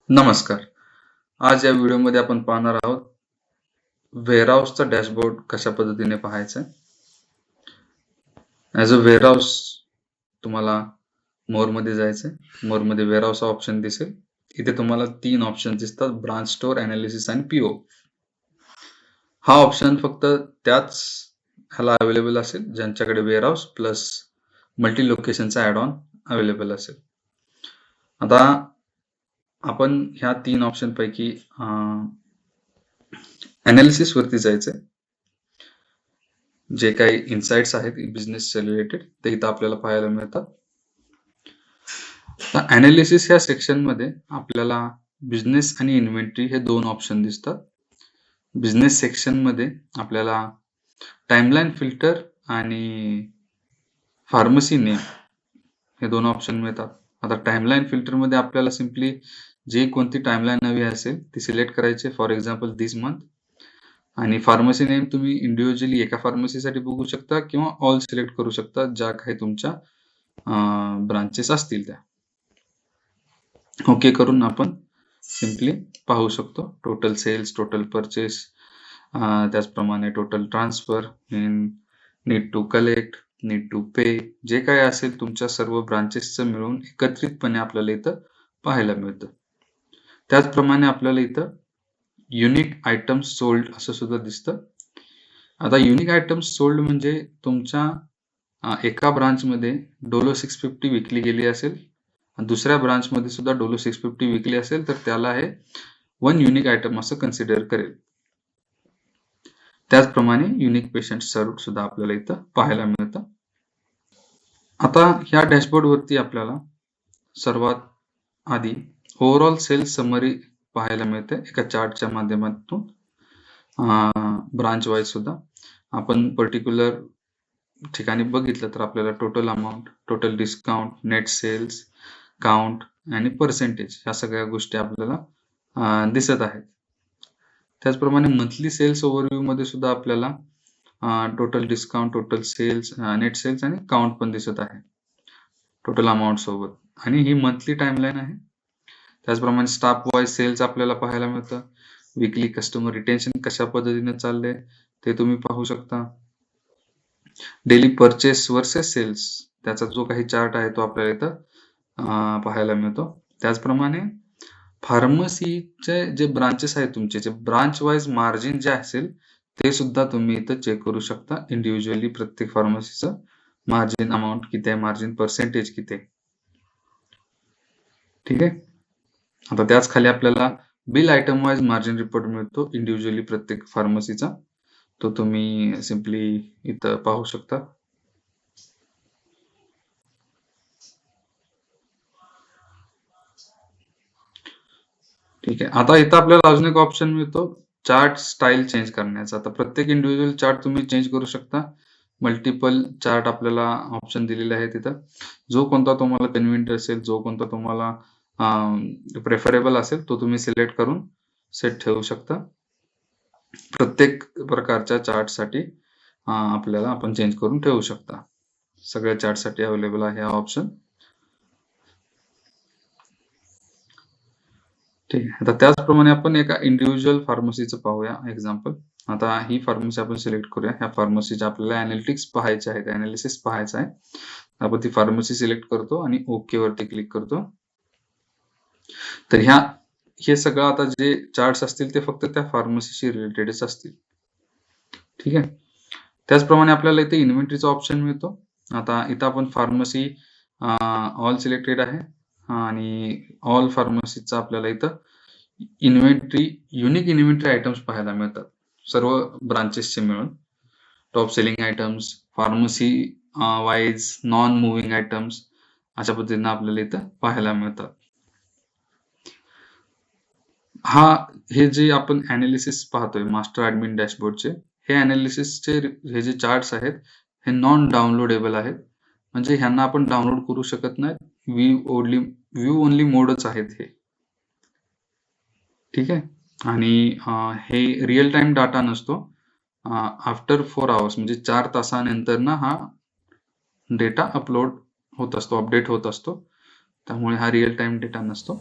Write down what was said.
नमस्कार. आज या व्हिडिओमध्ये आपण पाहणार आहोत वेअरहाऊसचा डॅशबोर्ड कशा पद्धतीने पाहायचा आहे. ॲज अ वेअरहाऊस तुम्हाला मोरमध्ये जायचं आहे. मोरमध्ये वेअरहाऊस हा ऑप्शन दिसेल. इथे तुम्हाला 3 ऑप्शन दिसतात, ब्रांच स्टोअर, एनालिसिस आणि पीओ. हा ऑप्शन फक्त त्याच ह्याला अवेलेबल असेल ज्यांच्याकडे वेअरहाऊस प्लस मल्टी लोकेशनचा ॲड ऑन अवेलेबल असेल. आता आपण ह्या 3 ऑप्शन पैकी एनालिसिस वरती जायचंय. जे काही इन्साइट्स आहेत बिझनेसच्या रिलेटेड ते इथं आपल्याला पाहायला मिळतात. एनालिसिस ह्या सेक्शन मध्ये आपल्याला बिझनेस आणि इन्व्हेंटरी हे 2 ऑप्शन दिसतात. बिझनेस सेक्शन मध्ये आपल्याला टाइमलाईन फिल्टर आणि फार्मसी नेम हे 2 ऑप्शन मिळतात. आता टाइमलाईन फिल्टर मध्ये आपल्याला सिम्पली जे कोणती टाइमलाईन हवी असेल ती सिलेक्ट करायची. For example this month. आणि फार्मसी नेम तुम्ही इंडिव्हिज्युअली एका फार्मसीसाठी बघू शकता किंवा ऑल सिलेक्ट करू शकता ज्या काही तुमच्या ब्रांचेस असतील त्या. ओके करून आपण सिम्पली पाहू शकतो टोटल सेल्स, टोटल परचेस, त्याचप्रमाणे total transfer, need to collect, need to pay, जे काय असेल तुमच्या सर्व ब्रांचेसचं मिळून एकत्रितपणे आपल्याला इथं पाहायला मिळतं. त्याचप्रमाणे आपल्याला इथं युनिक आयटम्स सोल्ड असं सुद्धा दिसतं. आता युनिक आयटम्स सोल्ड म्हणजे तुमच्या एका ब्रांचमध्ये डोलो 650 विकली गेली असेल, दुसऱ्या ब्रांचमध्ये सुद्धा डोलो 650 विकली असेल तर त्याला हे 1 युनिक आयटम असं कन्सिडर करेल. त्याचप्रमाणे युनिक पेशंट सर्व्ड सुद्धा आपल्याला इथं पाहायला मिळतं. आता ह्या डॅशबोर्ड वरती आपल्याला सर्वात आधी ओव्हरऑल सेल्स समरी पाहायला मिळते एका चार्टच्या माध्यमातून. ब्रांच वाईज सुद्धा आपण पर्टिक्युलर ठिकाणी बघितलं तर आपल्याला total amount, total discount, net sales, count आणि पर्सेंटेज ह्या सगळ्या गोष्टी आपल्याला दिसत आहेत. त्याचप्रमाणे मंथली सेल्स ओव्हरव्ह्यू मध्ये सुद्धा आपल्याला total discount, total sales, net sales आणि काउंट पण दिसत आहे टोटल अमाऊंट सोबत. आणि ही मंथली टाइमलाईन आहे. त्याचप्रमाणे स्टाफ वाईज सेल्स आपल्याला पाहायला मिळतं. वीकली कस्टमर रिटेन्शन कशा पद्धतीने चाललंय ते तुम्ही पाहू शकता. डेली परचेस वर्सेस सेल्स त्याचा जो काही चार्ट आहे तो आपल्याला इथं पाहायला मिळतो. त्याचप्रमाणे फार्मसीचे जे ब्रांचेस आहेत तुमचे, जे ब्रांच वाईज मार्जिन जे असेल ते सुद्धा तुम्ही इथं चेक करू शकता. इंडिव्हिज्युअली प्रत्येक फार्मसीचं मार्जिन अमाऊंट किती आहे, मार्जिन पर्सेंटेज किती आहे. ठीक आहे. आता त्याच खाली आपल्याला bill item wise margin report मिळतो इंडिव्हिज्युअली प्रत्येक फार्मसीचा. तो तुम्ही सिम्पली इथं पाहू शकता. ठीक आहे. आता इथं आपल्याला अजून एक ऑप्शन मिळतो चार्ट स्टाईल चेंज करण्याचा. आता प्रत्येक इंडिव्हिज्युअल चार्ट तुम्ही चेंज करू शकता. मल्टिपल चार्ट आपल्याला ऑप्शन दिलेले आहे तिथं. जो कोणता तुम्हाला कन्व्हिनियंट असेल, जो कोणता तुम्हाला प्रेफरेबल असेल तो तुम्ही सिलेक्ट करून सेट ठेवू शकता. प्रत्येक प्रकारच्या चार्टसाठी आपल्याला आपण चेंज करून ठेवू शकता. सगळ्या चार्टसाठी अवेलेबल आहे हा ऑप्शन. ठीक आहे. आता त्याचप्रमाणे आपण एका इंडिव्हिज्युअल फार्मसीचं पाहूया एक्झाम्पल. आता ही फार्मसी आपण सिलेक्ट करूया. ह्या फार्मसीचे आपल्याला अनालिटिक्स पाहायचे आहेत, अनालिसिस पाहायचं आहे. आपण ती फार्मसी सिलेक्ट करतो आणि ओके वरती क्लिक करतो. तर हे सगळं आता जे चार्ट्स असतील ते फक्त त्या फार्मसीशी रिलेटेडच असतील. ठीक आहे. त्याचप्रमाणे आपल्याला इथे इन्व्हेंटरीचा ऑप्शन मिळतो. आता इथं आपण फार्मसी ऑल सिलेक्टेड आहे आणि ऑल फार्मसीचा आपल्याला इथं इन्व्हेंटरी, युनिक इन्व्हेंटरी आयटम्स पाहायला मिळतात सर्व ब्रांचेसचे मिळून. Top selling items, pharmacy wise non moving items अशा पद्धतीने आपल्याला इथं पाहायला मिळतात. हे जे आपण अनालिसिस पाहतोय मास्टर ऍडमिन डॅशबोर्डचे, हे अनालिसिसचे हे जे चार्ट्स आहेत हे नॉन डाउनलोडेबल आहेत. म्हणजे ह्यांना आपण डाउनलोड करू शकत नाहीत. व्ह्यू ओनली मोडच आहेत हे. ठीक आहे. आणि हे रिअल टाइम डाटा नसतो. आफ्टर 4 आवर्स म्हणजे 4 तासानंतर ना हा डेटा अपलोड होत असतो, अपडेट होत असतो. त्यामुळे हा रिअल टाइम डेटा नसतो.